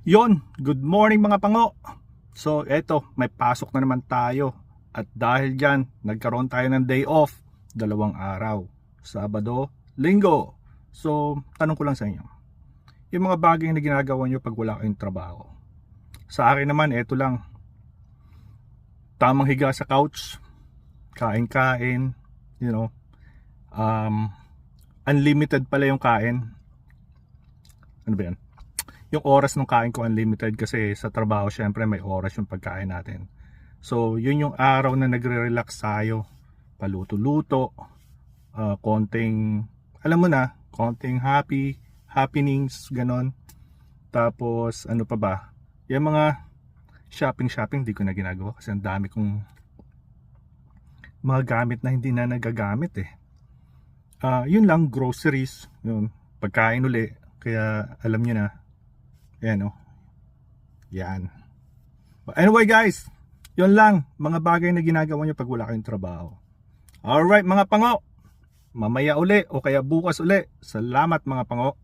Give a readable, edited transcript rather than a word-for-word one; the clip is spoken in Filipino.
Yon, good morning mga pango. So eto, may pasok na naman tayo. At dahil dyan, nagkaroon tayo ng day off, 2 araw. Sabado, Linggo. So, tanong ko lang sa inyo. Yung mga bagay na ginagawa nyo pag wala kayong trabaho. Sa akin naman, eto lang. Tamang higa sa couch, kain-kain, you know. Unlimited pala yung kain. Ano ba yan? Yung oras ng kain ko unlimited kasi sa trabaho syempre may oras yung pagkain natin. So yun yung araw na nagre-relax tayo, paluto-luto, konting alam mo na, konting happenings ganon. Tapos ano pa ba? Yung mga shopping di ko na ginagawa kasi ang dami kong mga gamit na hindi na nagagamit eh. Yun lang, groceries, yun, pagkain uli. Kaya alam nyo na. Yan o. Yan. But anyway guys, yun lang. Mga bagay na ginagawa nyo pag wala kayong trabaho. Alright mga pango. Mamaya uli o kaya bukas uli. Salamat mga pango.